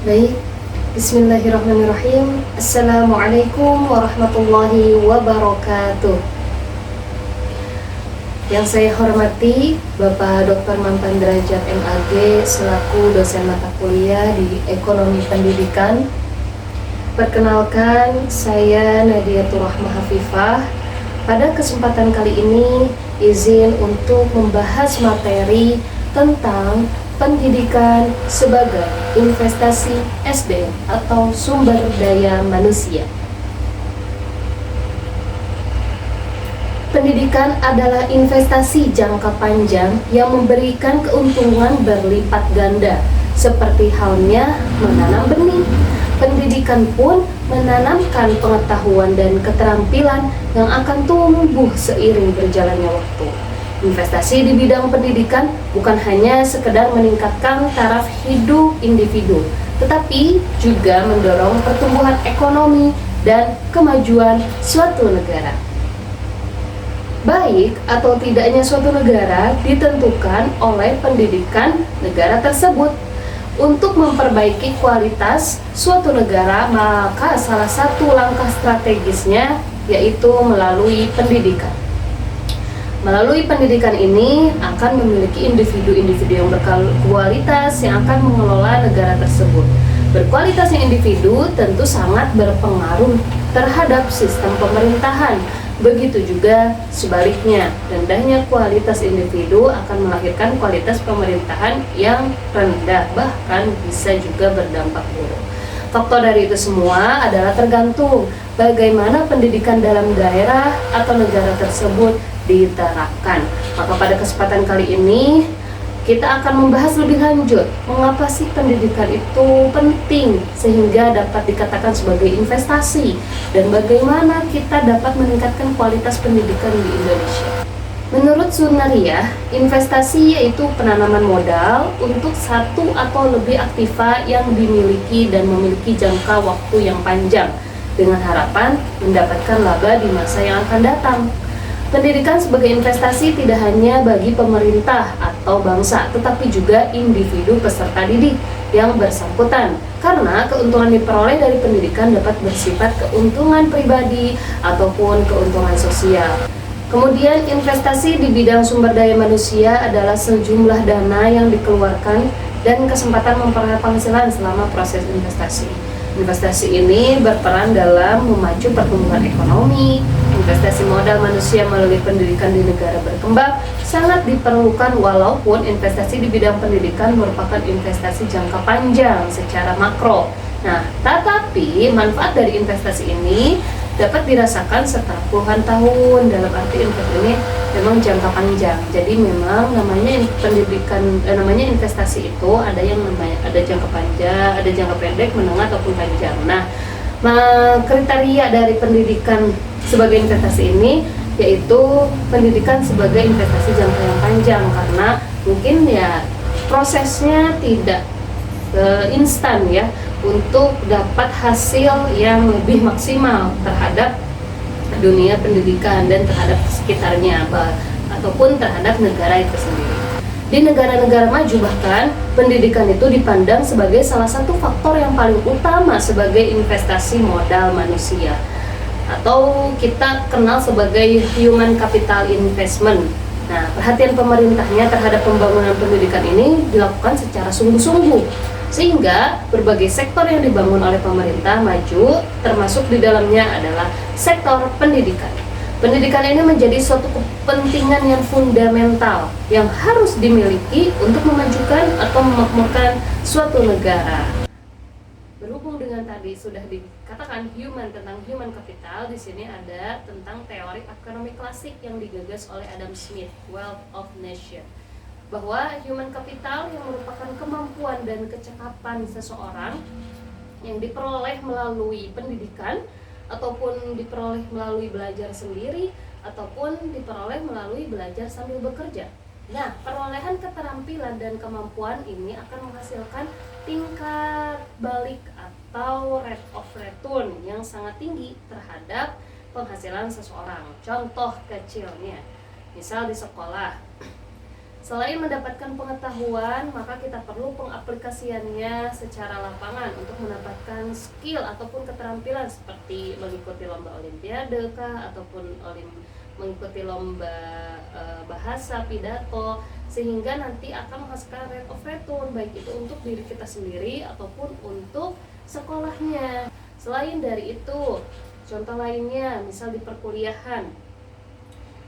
Baik, Bismillahirrahmanirrahim. Assalamualaikum warahmatullahi wabarakatuh. Yang saya hormati Bapak Dr. Mampan Derajat MAG selaku dosen mata kuliah di Ekonomi Pendidikan. Perkenalkan, saya Nadiatul Rahmah Hafifah. Pada kesempatan kali ini izin untuk membahas materi tentang pendidikan sebagai investasi SDM atau sumber daya manusia. Pendidikan adalah investasi jangka panjang yang memberikan keuntungan berlipat ganda, seperti halnya menanam benih. Pendidikan pun menanamkan pengetahuan dan keterampilan yang akan tumbuh seiring berjalannya waktu. Investasi di bidang pendidikan bukan hanya sekedar meningkatkan taraf hidup individu, tetapi juga mendorong pertumbuhan ekonomi dan kemajuan suatu negara. Baik atau tidaknya suatu negara ditentukan oleh pendidikan negara tersebut. Untuk memperbaiki kualitas suatu negara, maka salah satu langkah strategisnya yaitu melalui pendidikan. Melalui pendidikan ini akan memiliki individu-individu yang berkualitas yang akan mengelola negara tersebut. Berkualitasnya individu tentu sangat berpengaruh terhadap sistem pemerintahan. Begitu juga sebaliknya, rendahnya kualitas individu akan melahirkan kualitas pemerintahan yang rendah, bahkan bisa juga berdampak buruk. Faktor dari itu semua adalah tergantung bagaimana pendidikan dalam daerah atau negara tersebut diterapkan. Maka pada kesempatan kali ini kita akan membahas lebih lanjut mengapa sih pendidikan itu penting sehingga dapat dikatakan sebagai investasi dan bagaimana kita dapat meningkatkan kualitas pendidikan di Indonesia. Menurut Sunariah, investasi yaitu penanaman modal untuk satu atau lebih aktiva yang dimiliki dan memiliki jangka waktu yang panjang dengan harapan mendapatkan laba di masa yang akan datang. Pendidikan sebagai investasi tidak hanya bagi pemerintah atau bangsa, tetapi juga individu peserta didik yang bersangkutan. Karena keuntungan diperoleh dari pendidikan dapat bersifat keuntungan pribadi ataupun keuntungan sosial. Kemudian investasi di bidang sumber daya manusia adalah sejumlah dana yang dikeluarkan dan kesempatan memperoleh penghasilan selama proses investasi. Investasi ini berperan dalam memacu pertumbuhan ekonomi. Investasi modal manusia melalui pendidikan di negara berkembang sangat diperlukan, walaupun investasi di bidang pendidikan merupakan investasi jangka panjang secara makro. Nah, tetapi manfaat dari investasi ini dapat dirasakan setelah puluhan tahun. Dalam arti investasi ini memang jangka panjang. Jadi memang namanya pendidikan, namanya investasi itu ada yang namanya ada jangka panjang, ada jangka pendek, menengah ataupun panjang. Nah, kriteria dari pendidikan sebagai investasi ini yaitu pendidikan sebagai investasi jangka yang panjang, karena mungkin ya prosesnya tidak instan ya untuk dapat hasil yang lebih maksimal terhadap dunia pendidikan dan terhadap sekitarnya ataupun terhadap negara itu sendiri. Di negara-negara maju bahkan pendidikan itu dipandang sebagai salah satu faktor yang paling utama sebagai investasi modal manusia, atau kita kenal sebagai human capital investment. Nah, perhatian pemerintahnya terhadap pembangunan pendidikan ini dilakukan secara sungguh-sungguh, sehingga berbagai sektor yang dibangun oleh pemerintah maju, termasuk di dalamnya adalah sektor pendidikan. Pendidikan ini menjadi suatu kepentingan yang fundamental yang harus dimiliki untuk memajukan atau memakmurkan suatu negara. Berhubung dengan tadi sudah dikatakan tentang human capital, di sini ada tentang teori ekonomi klasik yang digagas oleh Adam Smith, Wealth of Nation, bahwa human capital yang merupakan kemampuan dan kecakapan seseorang yang diperoleh melalui pendidikan ataupun diperoleh melalui belajar sendiri ataupun diperoleh melalui belajar sambil bekerja. Nah, perolehan keterampilan dan kemampuan ini akan menghasilkan tingkat balik atau rate of return yang sangat tinggi terhadap penghasilan seseorang. Contoh kecilnya, misal di sekolah, Selain mendapatkan pengetahuan, maka kita perlu pengaplikasiannya secara lapangan untuk mendapatkan skill ataupun keterampilan seperti mengikuti lomba olimpiade kah, ataupun mengikuti lomba bahasa, pidato, sehingga nanti akan menghasilkan rate of return, baik itu untuk diri kita sendiri ataupun untuk sekolahnya. Selain dari itu, contoh lainnya misal di perkuliahan,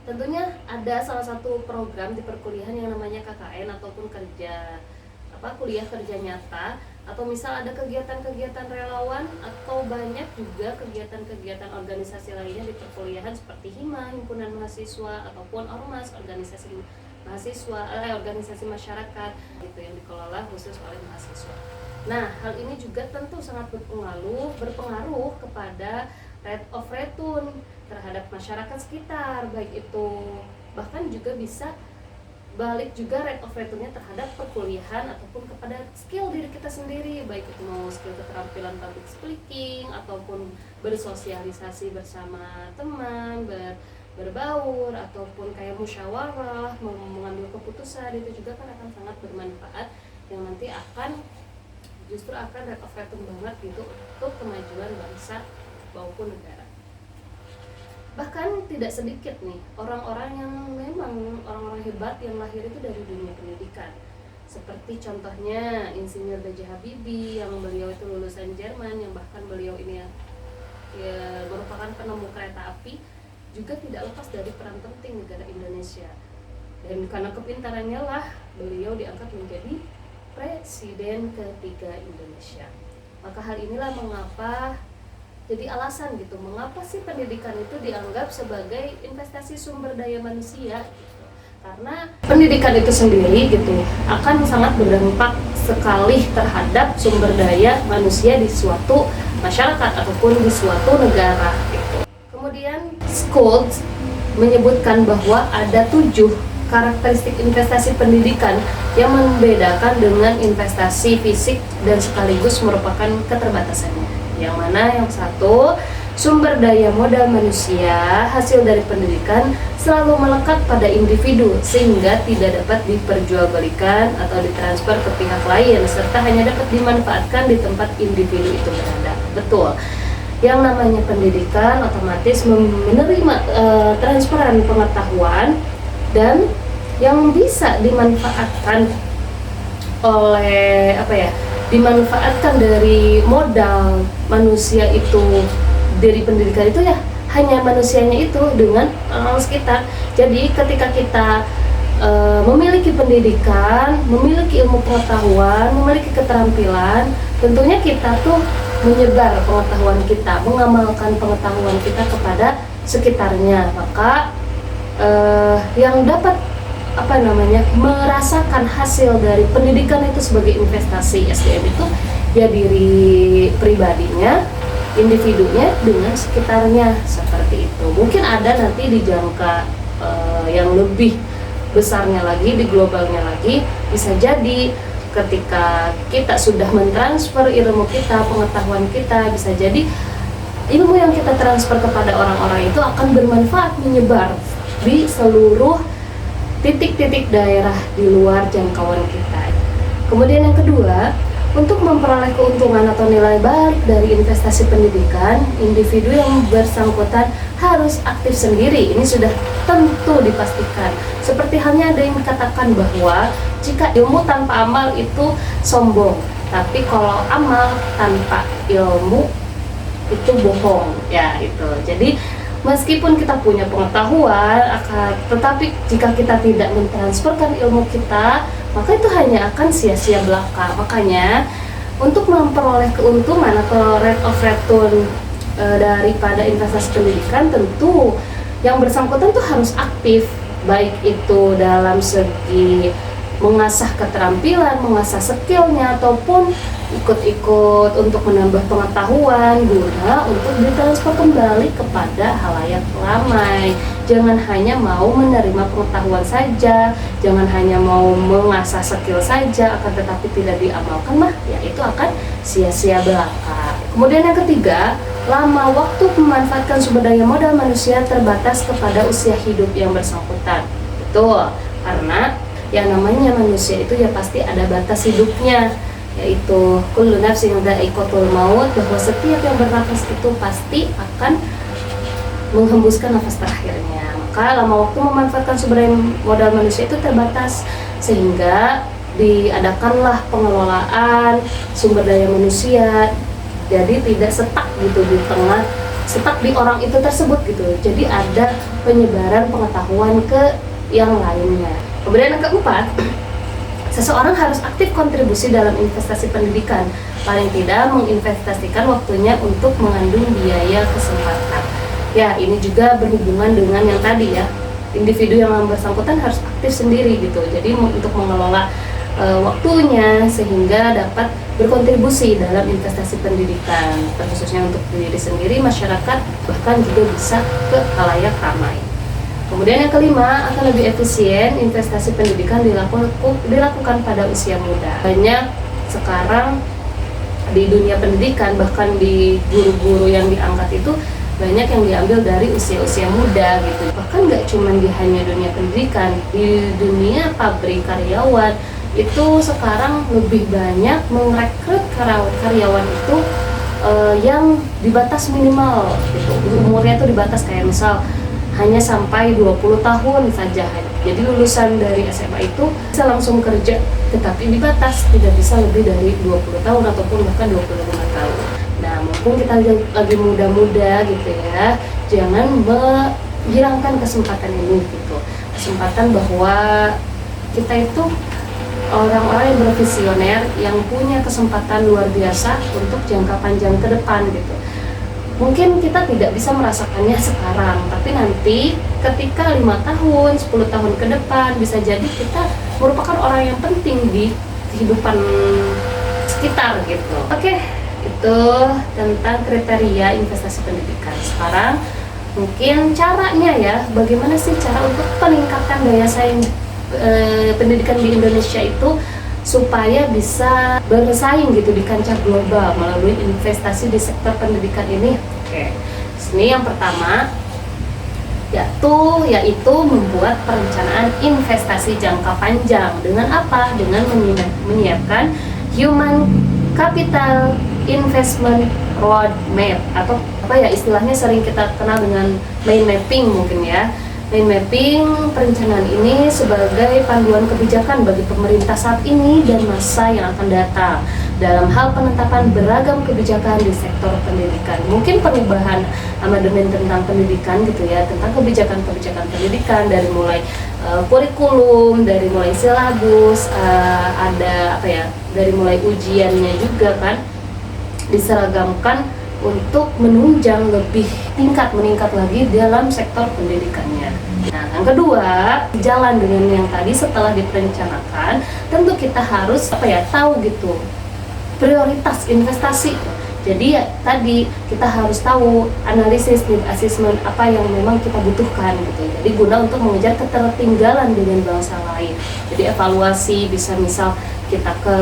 tentunya ada salah satu program di perkuliahan yang namanya KKN ataupun kuliah kerja nyata, atau misal ada kegiatan-kegiatan relawan atau banyak juga kegiatan-kegiatan organisasi lainnya di perkuliahan seperti HIMA, himpunan mahasiswa, ataupun ormas, organisasi mahasiswa, organisasi masyarakat gitu yang dikelola khusus oleh mahasiswa. Nah, hal ini juga tentu sangat berpengaruh kepada rate of return terhadap masyarakat sekitar, baik itu bahkan juga bisa balik juga rate of return-nya terhadap perkuliahan ataupun kepada skill diri kita sendiri, baik itu mau skill keterampilan public speaking ataupun bersosialisasi bersama teman, berbaur ataupun kayak musyawarah, mengambil keputusan, itu juga kan akan sangat bermanfaat yang nanti justru akan rate of return banget gitu untuk kemajuan bangsa maupun negara. Bahkan tidak sedikit nih orang-orang yang memang orang-orang hebat yang lahir itu dari dunia pendidikan. Seperti contohnya Insinyur B.J. Habibie yang beliau itu lulusan Jerman, yang bahkan beliau ini ya merupakan penemu kereta api, juga tidak lepas dari peran penting negara Indonesia. Dan karena kepintarannya lah beliau diangkat menjadi Presiden ketiga Indonesia. Maka hal inilah mengapa jadi alasan gitu, mengapa sih pendidikan itu dianggap sebagai investasi sumber daya manusia gitu. Karena pendidikan itu sendiri gitu akan sangat berdampak sekali terhadap sumber daya manusia di suatu masyarakat ataupun di suatu negara gitu. Kemudian Schultz menyebutkan bahwa ada 7 karakteristik investasi pendidikan yang membedakan dengan investasi fisik dan sekaligus merupakan keterbatasannya. Yang mana yang satu, sumber daya modal manusia hasil dari pendidikan selalu melekat pada individu sehingga tidak dapat diperjualbelikan atau ditransfer ke pihak lain serta hanya dapat dimanfaatkan di tempat individu itu berada. Betul. Yang namanya pendidikan otomatis menerima transferan pengetahuan dan yang bisa dimanfaatkan oleh dimanfaatkan dari modal manusia itu dari pendidikan itu ya hanya manusianya itu dengan orang sekitar. Jadi ketika kita memiliki pendidikan, memiliki ilmu pengetahuan, memiliki keterampilan, tentunya kita tuh menyebar pengetahuan kita, mengamalkan pengetahuan kita kepada sekitarnya. Maka yang dapat merasakan hasil dari pendidikan itu sebagai investasi SDM itu ya diri pribadinya, individunya dengan sekitarnya seperti itu. Mungkin ada nanti di jangka yang lebih besarnya lagi, di globalnya lagi, bisa jadi ketika kita sudah mentransfer ilmu kita, pengetahuan kita, bisa jadi ilmu yang kita transfer kepada orang-orang itu akan bermanfaat menyebar di seluruh titik-titik daerah di luar jangkauan kita. Kemudian yang kedua, untuk memperoleh keuntungan atau nilai balik dari investasi pendidikan, individu yang bersangkutan harus aktif sendiri. Ini sudah tentu dipastikan. Seperti halnya ada yang dikatakan bahwa jika ilmu tanpa amal itu sombong, tapi kalau amal tanpa ilmu itu bohong. Ya itu. Jadi meskipun kita punya pengetahuan, tetapi jika kita tidak mentransferkan ilmu kita, maka itu hanya akan sia-sia belaka. Makanya untuk memperoleh keuntungan atau rate of return daripada investasi pendidikan, tentu yang bersangkutan tuh harus aktif, baik itu dalam segi mengasah keterampilan, mengasah skillnya, ataupun ikut-ikut untuk menambah pengetahuan guna untuk ditransfer kembali kepada halayak ramai. Jangan hanya mau menerima pengetahuan saja, jangan hanya mau mengasah skill saja, akan tetapi tidak diamalkan ya itu akan sia-sia belaka. Kemudian yang ketiga, lama waktu memanfaatkan sumber daya modal manusia terbatas kepada usia hidup yang bersangkutan. Betul, karena yang namanya manusia itu ya pasti ada batas hidupnya, yaitu kullu nafsin dha'iqatul maut, bahwa setiap yang bernafas itu pasti akan menghembuskan nafas terakhirnya. Maka lama waktu memanfaatkan sumber daya modal manusia itu terbatas, sehingga diadakanlah pengelolaan sumber daya manusia, jadi tidak setak gitu di tengah, setak di orang itu tersebut gitu. Jadi ada penyebaran pengetahuan ke yang lainnya. Kemudian yang keempat, seseorang harus aktif kontribusi dalam investasi pendidikan, paling tidak menginvestasikan waktunya untuk mengandung biaya kesempatan. Ya, ini juga berhubungan dengan yang tadi ya, individu yang bersangkutan harus aktif sendiri gitu. Jadi untuk mengelola waktunya sehingga dapat berkontribusi dalam investasi pendidikan, khususnya untuk diri sendiri, masyarakat, bahkan juga bisa ke khalayak ramai. Kemudian yang kelima, akan lebih efisien investasi pendidikan dilakukan pada usia muda. Banyak sekarang di dunia pendidikan, bahkan di guru-guru yang diangkat itu banyak yang diambil dari usia-usia muda gitu. Bahkan nggak cuma di hanya dunia pendidikan, di dunia pabrik, karyawan itu sekarang lebih banyak merekrut karyawan itu yang dibatas minimal gitu. Umurnya itu dibatas, kayak misal hanya sampai 20 tahun saja. Jadi lulusan dari SMA itu bisa langsung kerja, tetapi dibatas tidak bisa lebih dari 20 tahun ataupun bahkan 25 tahun. Nah, mumpung kita lagi muda-muda gitu ya, jangan menghilangkan kesempatan ini gitu. Kesempatan bahwa kita itu orang-orang yang bervisioner, yang punya kesempatan luar biasa untuk jangka panjang ke depan gitu. Mungkin kita tidak bisa merasakannya sekarang, tapi nanti ketika 5 tahun, 10 tahun ke depan, bisa jadi kita merupakan orang yang penting di kehidupan sekitar gitu. Oke, itu tentang kriteria investasi pendidikan. Sekarang mungkin caranya ya, bagaimana sih cara untuk peningkatan daya saing pendidikan di Indonesia itu supaya bisa bersaing gitu di kancah global melalui investasi di sektor pendidikan ini. Oke, sini yang pertama yaitu membuat perencanaan investasi jangka panjang. Dengan apa? Dengan menyiapkan Human Capital Investment Roadmap, atau apa ya istilahnya sering kita kenal dengan mind mapping mungkin ya. Mind mapping perencanaan ini sebagai panduan kebijakan bagi pemerintah saat ini dan masa yang akan datang dalam hal penetapan beragam kebijakan di sektor pendidikan. Mungkin perubahan amandemen tentang pendidikan gitu ya, tentang kebijakan-kebijakan pendidikan, dari mulai kurikulum, dari mulai silabus, ada apa ya, dari mulai ujiannya juga kan diseragamkan untuk menunjang lebih meningkat lagi dalam sektor pendidikannya. Nah, yang kedua, jalan dengan yang tadi setelah diperencanakan, tentu kita harus tahu gitu prioritas investasi. Jadi ya tadi kita harus tahu analisis need assessment apa yang memang kita butuhkan gitu. Jadi guna untuk mengejar ketertinggalan dengan bangsa lain. Jadi evaluasi bisa misal kita ke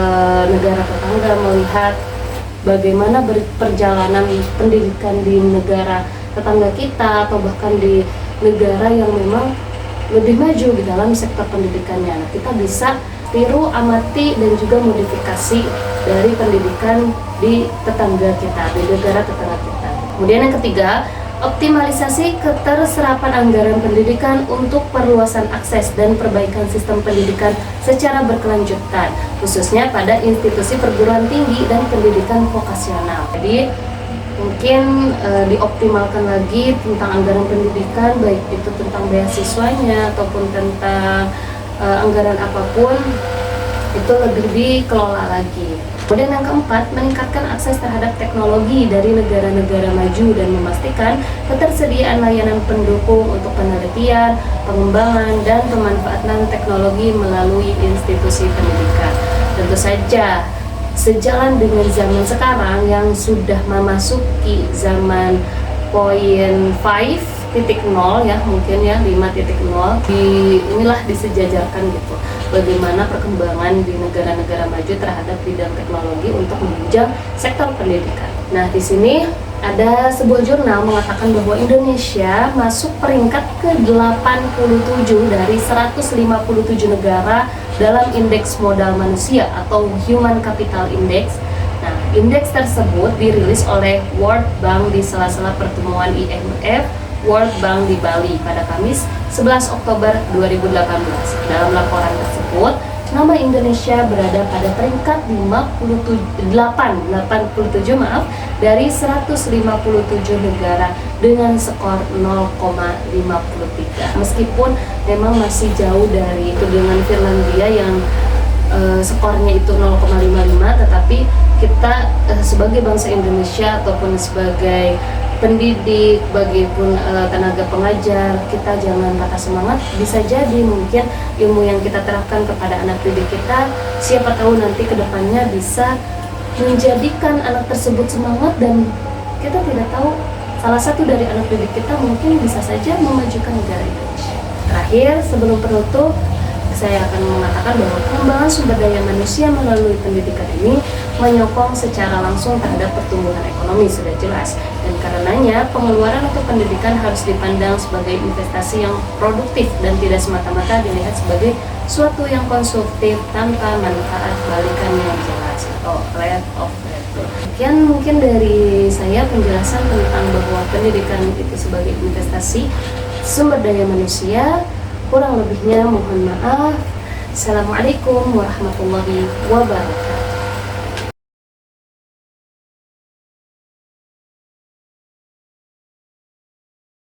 negara tetangga melihat bagaimana perjalanan pendidikan di negara tetangga kita atau bahkan di negara yang memang lebih maju di dalam sektor pendidikannya. Nah, kita bisa tiru, amati, dan juga modifikasi dari pendidikan di tetangga kita, di negara tetangga kita. Kemudian yang ketiga, optimalisasi keterserapan anggaran pendidikan untuk perluasan akses dan perbaikan sistem pendidikan secara berkelanjutan, khususnya pada institusi perguruan tinggi dan pendidikan vokasional. Jadi mungkin dioptimalkan lagi tentang anggaran pendidikan, baik itu tentang beasiswanya ataupun tentang anggaran apapun, itu lebih dikelola lagi. Kemudian yang keempat, meningkatkan akses terhadap teknologi dari negara-negara maju dan memastikan ketersediaan layanan pendukung untuk penelitian, pengembangan, dan pemanfaatan teknologi melalui institusi pendidikan. Tentu saja sejalan dengan zaman sekarang yang sudah memasuki zaman poin 5.0 ya, mungkin ya 5.0, inilah disejajarkan gitu bagaimana perkembangan di negara-negara maju terhadap bidang teknologi untuk menunjang sektor pendidikan. Nah, di sini Ada sebuah jurnal mengatakan bahwa Indonesia masuk peringkat ke-87 dari 157 negara dalam indeks modal manusia atau Human Capital Index. Nah, indeks tersebut dirilis oleh World Bank di sela-sela pertemuan IMF World Bank di Bali pada Kamis 11 Oktober 2018. Dalam laporan tersebut, nama Indonesia berada pada peringkat 87 dari 157 negara dengan skor 0,53. Meskipun memang masih jauh dari itu dengan Finlandia yang skornya itu 0,55, tetapi kita sebagai bangsa Indonesia ataupun sebagai pendidik, bagipun tenaga pengajar, kita jangan patah semangat. Bisa jadi mungkin ilmu yang kita terapkan kepada anak didik kita, siapa tahu nanti kedepannya bisa menjadikan anak tersebut semangat, dan kita tidak tahu salah satu dari anak didik kita mungkin bisa saja memajukan negara Indonesia. Terakhir, sebelum penutup, saya akan mengatakan bahwa pengembangan sumber daya manusia melalui pendidikan ini menyokong secara langsung terhadap pertumbuhan ekonomi, sudah jelas. Dan karenanya pengeluaran untuk pendidikan harus dipandang sebagai investasi yang produktif dan tidak semata-mata dilihat sebagai suatu yang konsumtif tanpa manfaat balikannya yang jelas atau rate of return. Sekian mungkin dari saya penjelasan tentang bahwa pendidikan itu sebagai investasi sumber daya manusia. Kurang lebihnya mohon maaf. Assalamualaikum warahmatullahi wabarakatuh.